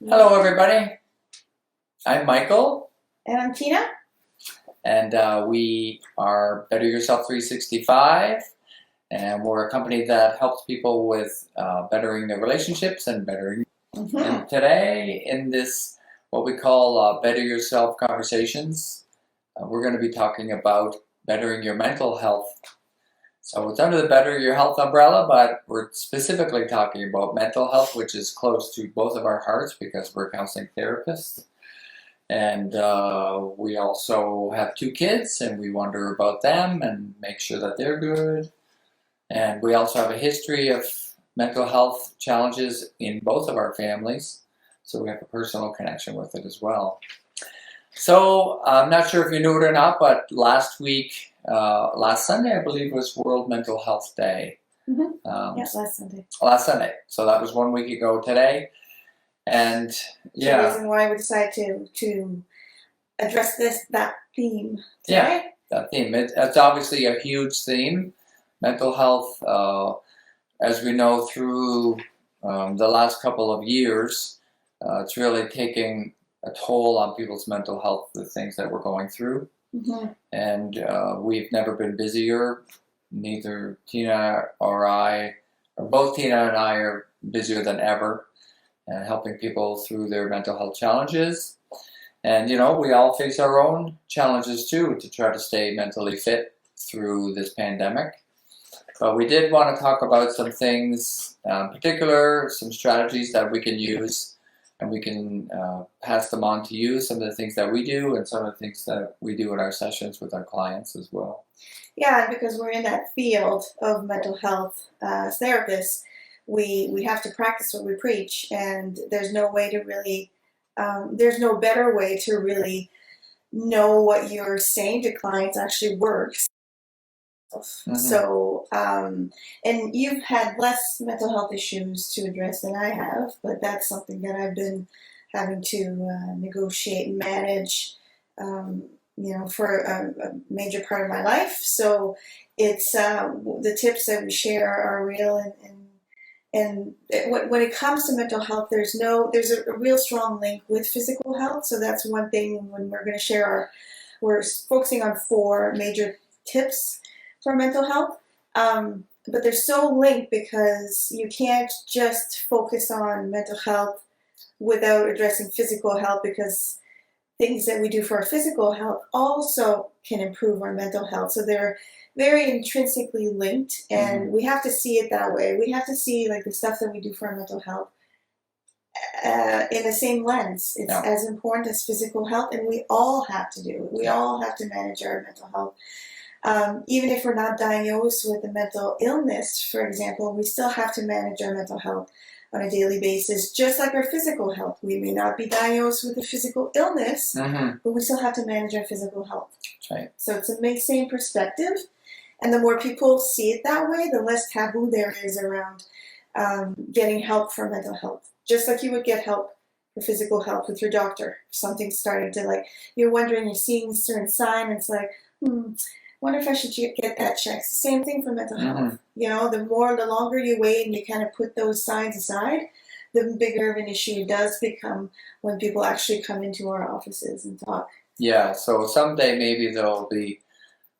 Hello, everybody. I'm Michael, And I'm Tina. and we are Better Yourself 365, and we're a company that helps people with bettering their relationships and bettering. And today, in this what we call Better Yourself Conversations, we're going to be talking about bettering your mental health. So it's under the Better Your Health umbrella, but we're specifically talking about mental health, which is close to both of our hearts because we're counseling therapists. And we also have two kids, and we wonder about them and make sure that they're good. And we also have a history of mental health challenges in both of our families, so we have a personal connection with it as well. So I'm not sure if you knew it or not, but last Sunday, I believe, was World Mental Health Day. Yes, last Sunday. Last Sunday. So that was 1 week ago today. And yeah. The reason why we decided to address that theme today. Yeah, that theme. It's obviously a huge theme. Mental health, as we know through the last couple of years, it's really taking a toll on people's mental health, the things that we're going through. And we've never been busier. Neither Tina or I, or both Tina and I, are busier than ever, helping people through their mental health challenges. And, you know, we all face our own challenges, too, to try to stay mentally fit through this pandemic. But we did want to talk about some things, in particular, some strategies that we can use, and we can pass them on to you, some of the things that we do and some of the things that we do in our sessions with our clients as well. Yeah, because we're in that field of mental health as therapists, we have to practice what we preach, and there's no way to really, there's no better way to really know what you're saying to clients actually works. So, and you've had less mental health issues to address than I have, but that's something that I've been having to negotiate and manage, for a major part of my life. So it's the tips that we share are real, and when it comes to mental health, there's a real strong link with physical health. So that's one thing when we're going to share we're focusing on 4 major tips for mental health. But they're so linked because you can't just focus on mental health without addressing physical health, because things that we do for our physical health also can improve our mental health. So they're very intrinsically linked, and we have to see it that way. We have to see like the stuff that we do for our mental health in the same lens. It's as important as physical health, and we all have to do it. We all have to manage our mental health. Even if we're not diagnosed with a mental illness, for example, we still have to manage our mental health on a daily basis, just like our physical health. We may not be diagnosed with a physical illness, but we still have to manage our physical health. Right. So it's the same perspective, and the more people see it that way, the less taboo there is around getting help for mental health. Just like you would get help for physical health with your doctor. If something's starting to, you're wondering, you're seeing a certain sign, and it's like, wonder if I should get that checked. It's the same thing for mental health. You know, the longer you wait and you kind of put those signs aside, the bigger of an issue it does become when people actually come into our offices and talk. Yeah, so someday maybe there'll be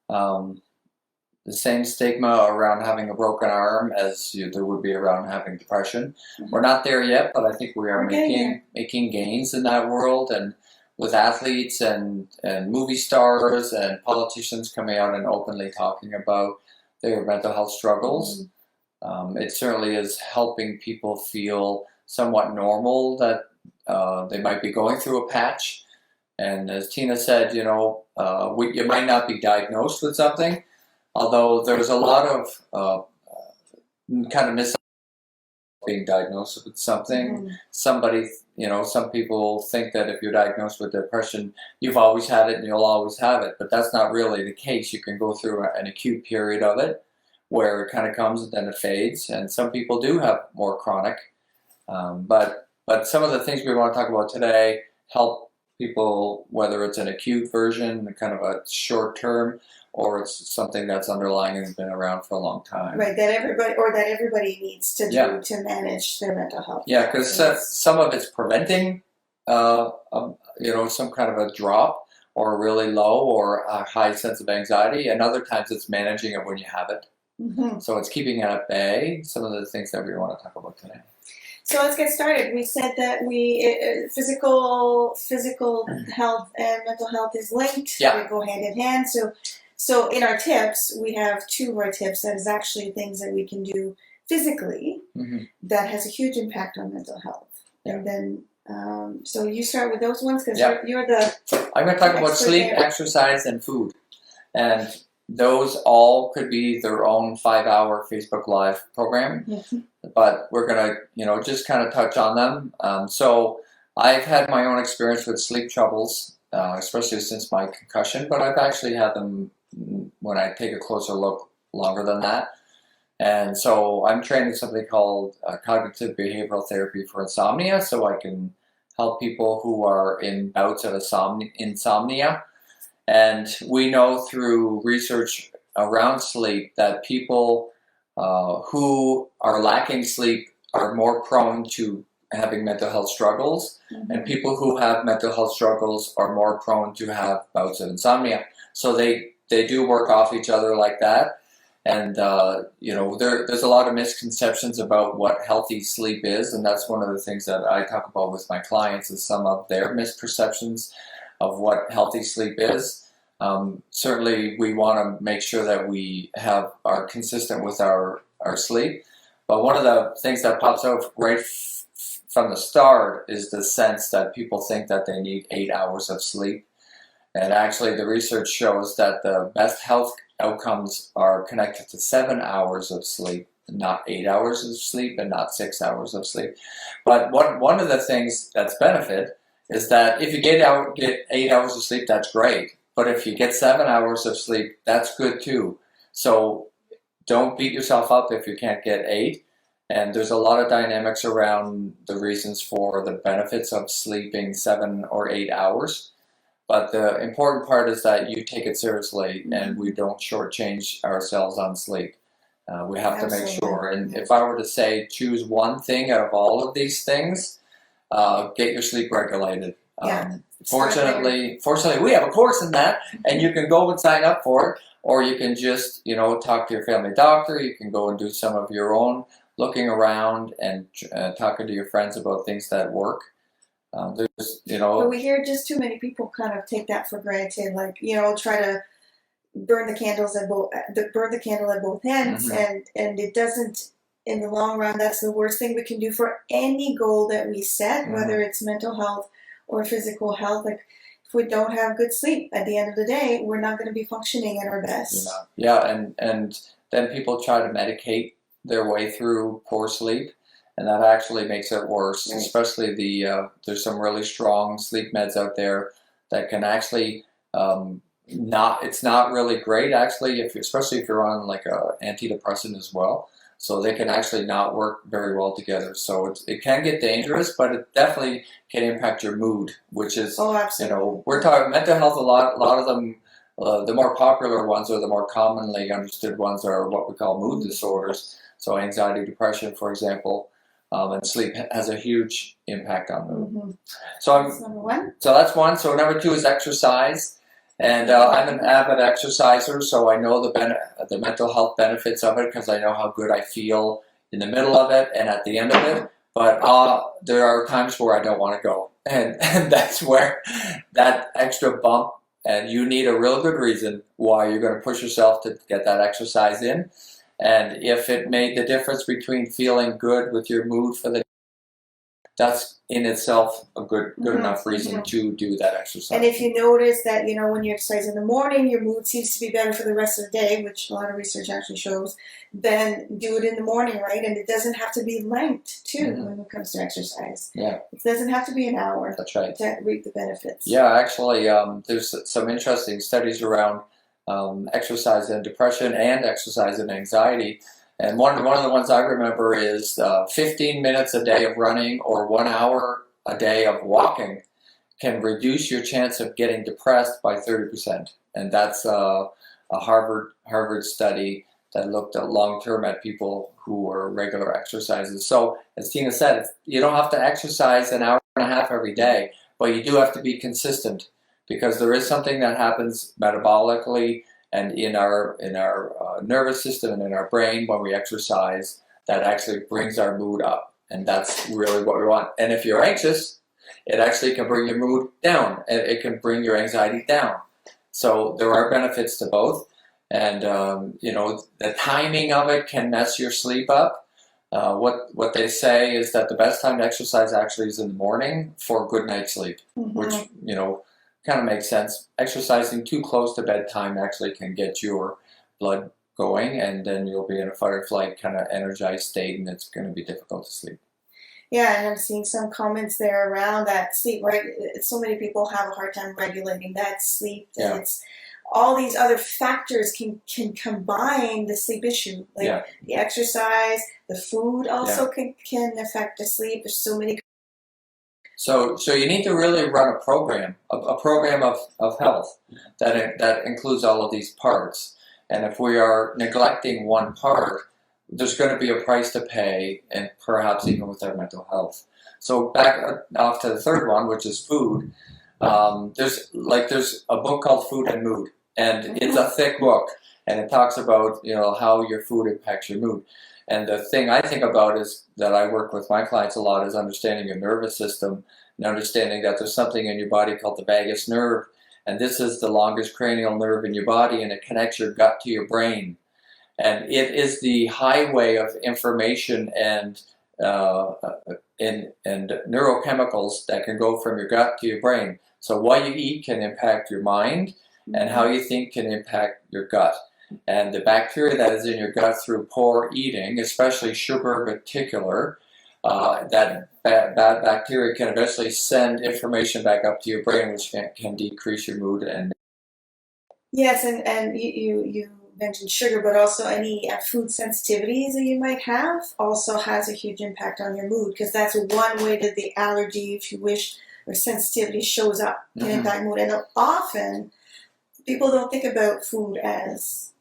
the same stigma around having a broken arm as there would be around having depression. We're not there yet, but I think we are making gains in that world, and with athletes and movie stars and politicians coming out and openly talking about their mental health struggles. It certainly is helping people feel somewhat normal that they might be going through a patch. And as Tina said, you know, you might not be diagnosed with something, although there's a lot of kind of being diagnosed with something. Somebody, you know, some people think that if you're diagnosed with depression, you've always had it and you'll always have it, but that's not really the case. You can go through an acute period of it where it kind of comes and then it fades, and some people do have more chronic. But some of the things we want to talk about today help people, whether it's an acute version, kind of a short term, or it's something that's underlying and been around for a long time. Right, that everybody needs to do to manage their mental health. Yeah, because some of it's preventing, some kind of a drop or really low or a high sense of anxiety, and other times it's managing it when you have it. Mm-hmm. So it's keeping it at bay. Some of the things that we want to talk about today. So let's get started. We said that physical health and mental health is linked. Yeah. They go hand in hand. So in our tips, we have two of our tips that is actually things that we can do physically that has a huge impact on mental health. Yeah. And then, so you start with those ones because you're the. I'm going to talk about sleep, exercise, and food, and those all could be their own 5-hour Facebook Live program. But we're going to, just kind of touch on them. So I've had my own experience with sleep troubles, especially since my concussion, but I've actually had them when I take a closer look longer than that. And so I'm trained in something called cognitive behavioral therapy for insomnia, so I can help people who are in bouts of insomnia. And we know through research around sleep that people who are lacking sleep are more prone to having mental health struggles, and people who have mental health struggles are more prone to have bouts of insomnia. So they do work off each other like that. And there's a lot of misconceptions about what healthy sleep is, and that's one of the things that I talk about with my clients is some of their misperceptions of what healthy sleep is. Certainly we want to make sure that we are consistent with our sleep, but one of the things that pops out right from the start is the sense that people think that they need 8 hours of sleep, and actually the research shows that the best health outcomes are connected to 7 hours of sleep, not 8 hours of sleep and not 6 hours of sleep. But one of the things that's benefit is that if you get 8 hours of sleep, that's great. But if you get 7 hours of sleep, that's good too. So don't beat yourself up if you can't get 8. And there's a lot of dynamics around the reasons for the benefits of sleeping 7 or 8 hours. But the important part is that you take it seriously and we don't shortchange ourselves on sleep. We have to make sure. And if I were to say choose one thing out of all of these things, get your sleep regulated. Fortunately, we have a course in that, and you can go and sign up for it, or you can just, talk to your family doctor. You can go and do some of your own looking around and talking to your friends about things that work. But we hear just too many people kind of take that for granted, like, try to burn the candle at both ends, and it doesn't. In the long run, that's the worst thing we can do for any goal that we set, whether it's mental health or physical health. Like, if we don't have good sleep, at the end of the day, we're not going to be functioning at our best. Yeah, and then people try to medicate their way through poor sleep, and that actually makes it worse. Right. Especially there's some really strong sleep meds out there that can actually it's not really great actually, especially if you're on like a antidepressant as well. So they can actually not work very well together. So it can get dangerous, but it definitely can impact your mood, which is, we're talking mental health a lot. A lot of them, the more popular ones or the more commonly understood ones are what we call mood disorders. So anxiety, depression, for example, and sleep has a huge impact on mood. So that's number one. So that's one. So number two is exercise. And I'm an avid exerciser, so I know the mental health benefits of it because I know how good I feel in the middle of it and at the end of it. But there are times where I don't want to go, and that's where that extra bump, and you need a real good reason why you're going to push yourself to get that exercise in. And if it made the difference between feeling good with your mood for the that's in itself a good enough reason to do that exercise. And if you notice that, when you exercise in the morning, your mood seems to be better for the rest of the day, which a lot of research actually shows, then do it in the morning, right? And it doesn't have to be length, too, when it comes to exercise. Yeah. It doesn't have to be an hour. That's right. To reap the benefits. Yeah, actually, there's some interesting studies around exercise and depression and exercise and anxiety. And one of the ones I remember is 15 minutes a day of running or 1 hour a day of walking can reduce your chance of getting depressed by 30%. And that's a Harvard study that looked at long term at people who were regular exercises. So as Tina said, you don't have to exercise an hour and a half every day, but you do have to be consistent because there is something that happens metabolically and in our nervous system and in our brain when we exercise that actually brings our mood up, and that's really what we want. And if you're anxious, it actually can bring your mood down, and it can bring your anxiety down. So there are benefits to both. And the timing of it can mess your sleep up. What they say is that the best time to exercise actually is in the morning for a good night's sleep, which kind of makes sense. Exercising too close to bedtime actually can get your blood going, and then you'll be in a fight or flight kind of energized state, and it's going to be difficult to sleep. Yeah, and I'm seeing some comments there around that sleep, right? So many people have a hard time regulating that sleep. Yeah. It's all these other factors can combine the sleep issue, like the exercise, the food also can affect the sleep. There's so many. So you need to really run a program of health that includes all of these parts. And if we are neglecting one part, there's going to be a price to pay, and perhaps even with our mental health. So back off to the third one, which is food. There's a book called Food and Mood, and it's a thick book, and it talks about how your food impacts your mood. And the thing I think about is that I work with my clients a lot is understanding your nervous system and understanding that there's something in your body called the vagus nerve, and this is the longest cranial nerve in your body, and it connects your gut to your brain. And it is the highway of information and neurochemicals that can go from your gut to your brain. So what you eat can impact your mind, and how you think can impact your gut. And the bacteria that is in your gut through poor eating, especially sugar in particular, that bad bacteria can eventually send information back up to your brain, which can decrease your mood. And yes, and you mentioned sugar, but also any food sensitivities that you might have also has a huge impact on your mood, because that's one way that the allergy, if you wish, or sensitivity shows up in impact mood. And often people don't think about food as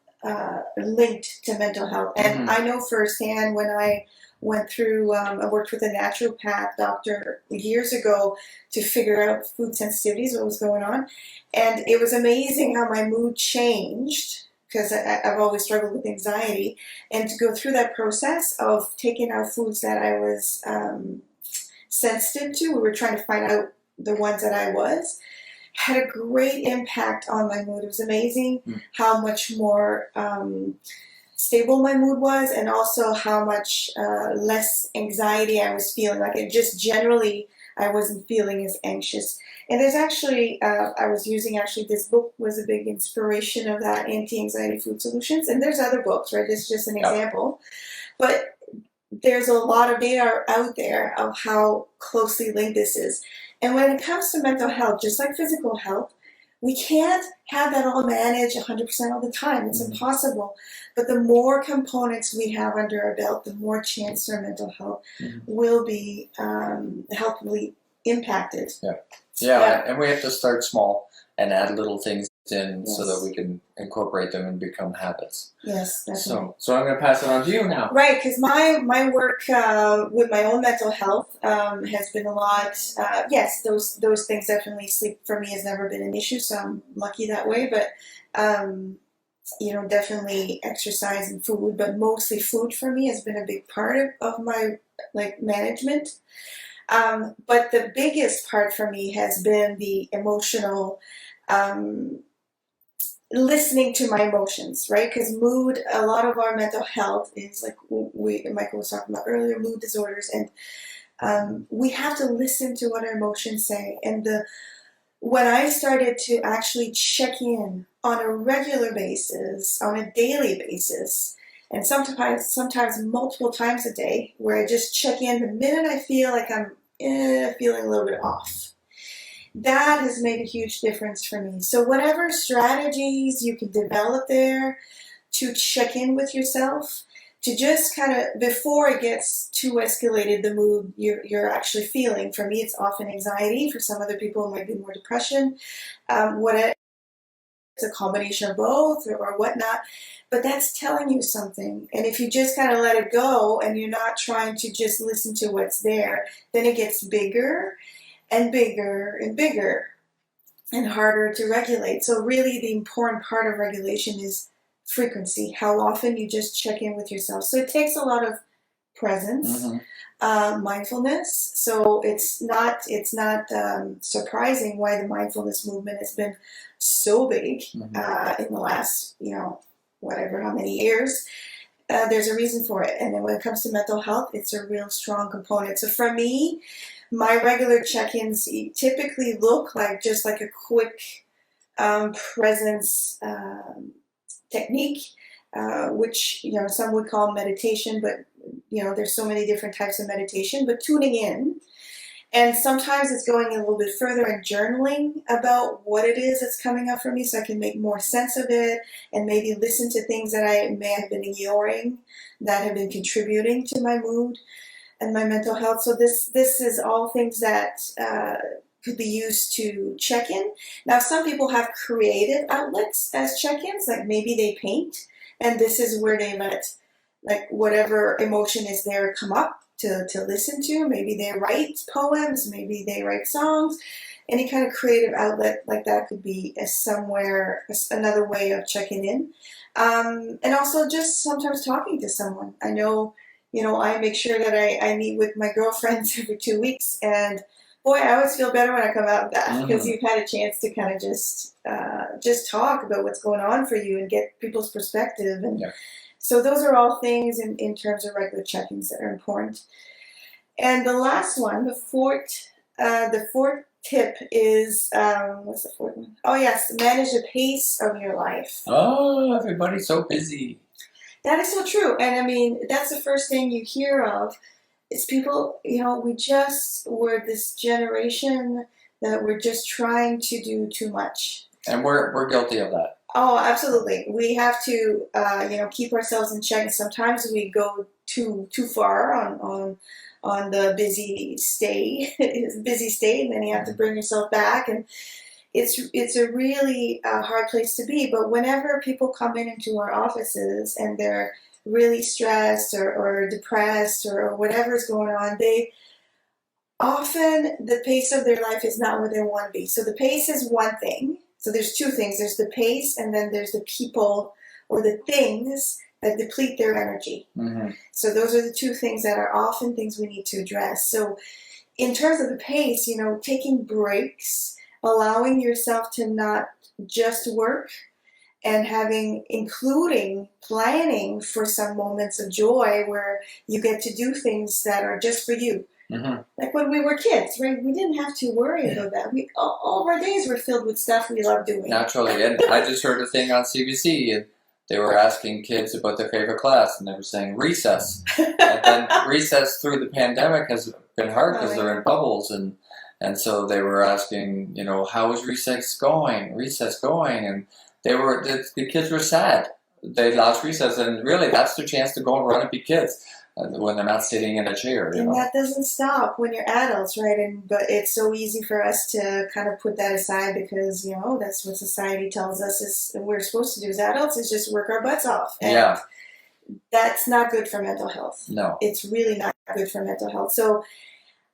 linked to mental health. And I know firsthand when I went through, I worked with a naturopath doctor years ago to figure out food sensitivities, what was going on. And it was amazing how my mood changed, because I've always struggled with anxiety. And to go through that process of taking out foods that I was sensitive to, we were trying to find out the ones that I was, had a great impact on my mood. It was amazing how much more stable my mood was, and also how much less anxiety I was feeling. Like it just generally, I wasn't feeling as anxious. And there's actually, I was using this book was a big inspiration of that, Anti-Anxiety Food Solutions. And there's other books, right? This is just an example. But there's a lot of data out there of how closely linked this is. And when it comes to mental health, just like physical health, we can't have that all managed 100% all the time. It's impossible. But the more components we have under our belt, the more chance our mental health will be healthily impacted. Yeah, and we have to start small and add little things in so that we can incorporate them and become habits. Yes, definitely. So I'm going to pass it on to you now. Right, because my work with my own mental health has been a lot. Yes, those things definitely. Sleep for me has never been an issue, so I'm lucky that way. But definitely exercise and food, but mostly food for me has been a big part of my management. But the biggest part for me has been the emotional, listening to my emotions, right? Because mood, a lot of our mental health is like Michael was talking about earlier, mood disorders, and we have to listen to what our emotions say. And when I started to actually check in on a regular basis, on a daily basis, and sometimes multiple times a day, where I just check in the minute I feel like I'm feeling a little bit off. That has made a huge difference for me. So whatever strategies you can develop there to check in with yourself, to just kind of, before it gets too escalated, the mood you're actually feeling. For me, it's often anxiety. For some other people, it might be more depression. it's a combination of both or whatnot, but that's telling you something. And if you just kind of let it go and you're not trying to just listen to what's there, then it gets bigger and bigger and bigger and harder to regulate. So really the important part of regulation is frequency, how often you just check in with yourself. So it takes a lot of presence, mindfulness. So it's not surprising why the mindfulness movement has been so big in the last, whatever, how many years. There's a reason for it. And then when it comes to mental health, it's a real strong component. So for me, my regular check-ins typically look like just like a quick presence technique, which some would call meditation, but there's so many different types of meditation. But tuning in, and sometimes it's going a little bit further and journaling about what it is that's coming up for me, so I can make more sense of it and maybe listen to things that I may have been ignoring that have been contributing to my mood and my mental health. So this is all things that could be used to check in. Now, some people have creative outlets as check-ins, like maybe they paint, and this is where they let like whatever emotion is there come up to listen to. Maybe they write poems, maybe they write songs. Any kind of creative outlet like that could be another way of checking in. And also just sometimes talking to someone. I know, I make sure that I meet with my girlfriends every 2 weeks, and boy, I always feel better when I come out of that because you've had a chance to kind of just talk about what's going on for you and get people's perspective. And so those are all things in terms of regular check-ins that are important. And the last one, the fourth tip is, what's the fourth one? Oh yes, manage the pace of your life. Oh, everybody's so busy. That is so true. And I mean, that's the first thing you hear of. It's people, we're this generation that we're just trying to do too much. And we're guilty of that. Oh, absolutely. We have to, keep ourselves in check. And sometimes we go too far on the busy state, and then you have to bring yourself back. And it's a really hard place to be. But whenever people come into our offices and they're really stressed or depressed or whatever's going on, the pace of their life is not where they want to be. So the pace is one thing. So there's two things. There's the pace, and then there's the people or the things that deplete their energy. So those are the two things that are often things we need to address. So in terms of the pace, taking breaks, allowing yourself to not just work, and including planning for some moments of joy where you get to do things that are just for you. Like when we were kids, right? We didn't have to worry about that. All of our days were filled with stuff we loved doing. Naturally. And I just heard a thing on CBC, and they were asking kids about their favorite class, and they were saying recess. And then recess through the pandemic has been hard because they're in bubbles, and so they were asking, how is recess going? And the kids were sad. They lost recess, and really that's their chance to go and run and be kids when they're not sitting in a chair. And that doesn't stop when you're adults, right? But it's so easy for us to kind of put that aside because, that's what society tells us is we're supposed to do as adults is just work our butts off. And that's not good for mental health. No. It's really not good for mental health. So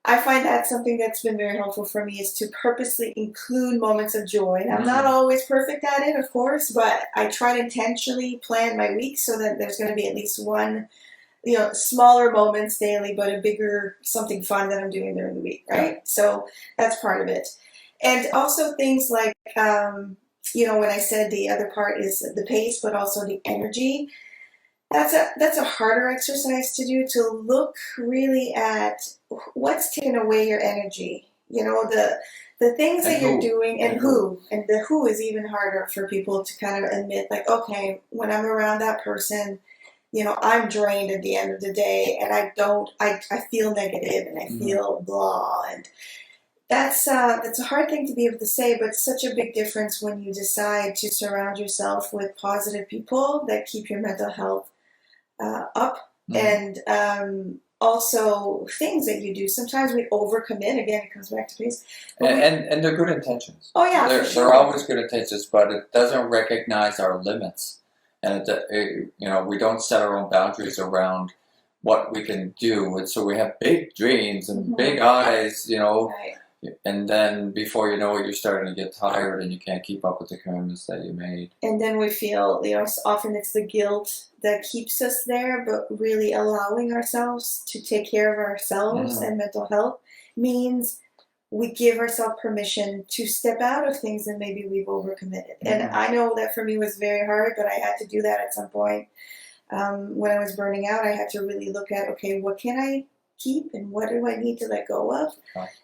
I find that something that's been very helpful for me is to purposely include moments of joy. And I'm not always perfect at it, of course, but I try to intentionally plan my week so that there's going to be at least one, smaller moments daily, but a bigger something fun that I'm doing during the week, right? So that's part of it. And also things like, when I said the other part is the pace, but also the energy. That's a harder exercise to do, to look really at what's taking away your energy. The things that you're doing and who. And the who is even harder for people to kind of admit, like, okay, when I'm around that person, I'm drained at the end of the day and I feel negative and I feel blah. And that's a hard thing to be able to say, but it's such a big difference when you decide to surround yourself with positive people that keep your mental health up. And also things that you do. Sometimes we overcommit. Again, it comes back to pace. And they're good intentions. Oh yeah, they're, for sure. they're always good intentions, but it doesn't recognize our limits, and we don't set our own boundaries around what we can do, and so we have big dreams and big eyes, Right. and then before you know it, you're starting to get tired and you can't keep up with the commitments that you made. And then we feel, often it's the guilt that keeps us there, but really allowing ourselves to take care of ourselves and mental health means we give ourselves permission to step out of things that maybe we've overcommitted. And I know that for me was very hard, but I had to do that at some point. When I was burning out, I had to really look at, okay, what can I keep and what do I need to let go of?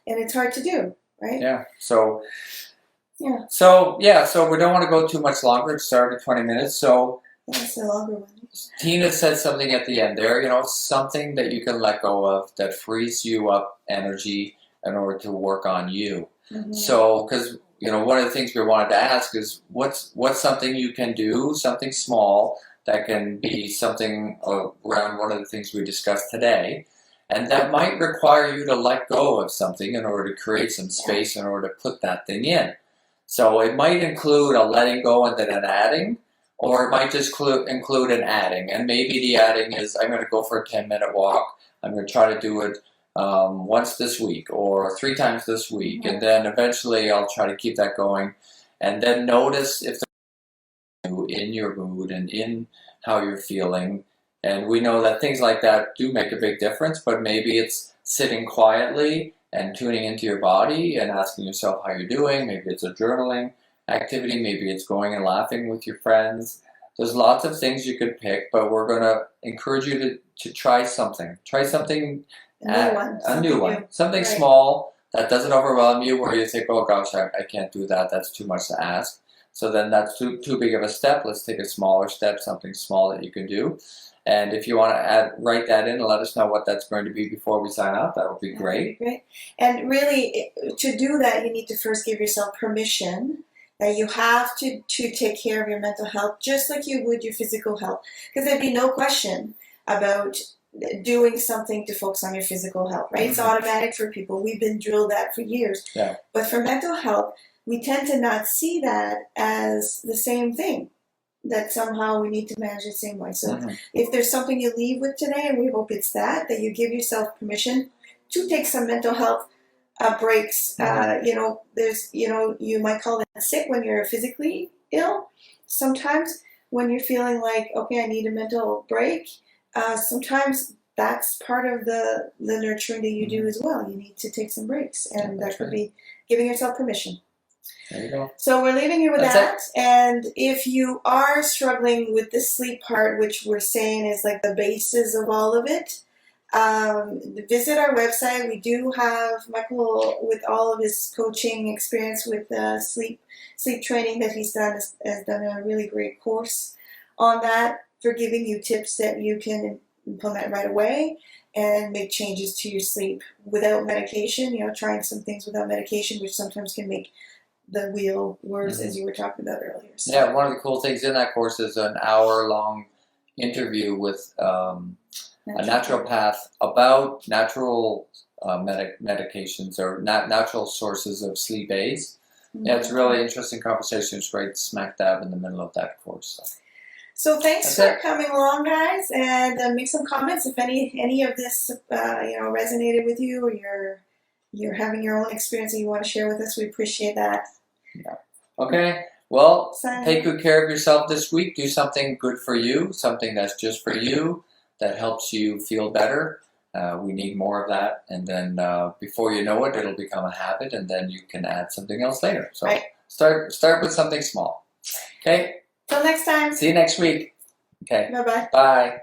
And it's hard to do, right? Yeah. So we don't want to go too much longer. It started 20 minutes. So that's a longer one. Tina said something at the end there, something that you can let go of that frees you up energy in order to work on you. So, because, one of the things we wanted to ask is what's something you can do, something small that can be something around one of the things we discussed today. And that might require you to let go of something in order to create some space in order to put that thing in. So it might include a letting go and then an adding, or it might just include an adding. And maybe the adding is, I'm going to go for a 10-minute walk. I'm going to try to do it once this week or 3 times this week. And then eventually I'll try to keep that going. And then notice if there's in your mood and in how you're feeling. And we know that things like that do make a big difference, but maybe it's sitting quietly and tuning into your body and asking yourself how you're doing. Maybe it's a journaling activity. Maybe it's going and laughing with your friends. There's lots of things you could pick, but we're going to encourage you to try something. Try something, a new one. Something small that doesn't overwhelm you where you think, oh gosh, I can't do that. That's too much to ask. So then that's too big of a step. Let's take a smaller step, something small that you can do. And if you want to write that in and let us know what that's going to be before we sign off, that would be great. Great. And really, to do that, you need to first give yourself permission that you have to take care of your mental health just like you would your physical health. Because there'd be no question about doing something to focus on your physical health, right? It's automatic for people. We've been drilled that for years. Yeah. But for mental health, we tend to not see that as the same thing, that somehow we need to manage it the same way. So if there's something you leave with today, and we hope it's that you give yourself permission to take some mental health breaks. There's, you might call it sick when you're physically ill. Sometimes when you're feeling like, okay, I need a mental break, sometimes that's part of the nurturing that you do as well. You need to take some breaks, and that could be giving yourself permission. There you go. So we're leaving you with that. And if you are struggling with the sleep part, which we're saying is like the basis of all of it, visit our website. We do have Michael, with all of his coaching experience with sleep training that he's done, has done a really great course on that for giving you tips that you can implement right away and make changes to your sleep without medication. Trying some things without medication, which sometimes can make the wheel worse, as you were talking about earlier. So. Yeah, one of the cool things in that course is an hour-long interview with a naturopath about natural medications or natural sources of sleep aids. Yeah, it's a really interesting conversation. It's right smack dab in the middle of that course. So thanks for coming along, guys, and make some comments if any of this resonated with you, or you're having your own experience that you want to share with us. We appreciate that. Yeah. Okay. Well, take good care of yourself this week. Do something good for you, something that's just for you, that helps you feel better. We need more of that. And then before you know it, it'll become a habit, and then you can add something else later. So start with something small. Okay? Till next time. See you next week. Okay. Bye-bye. Bye.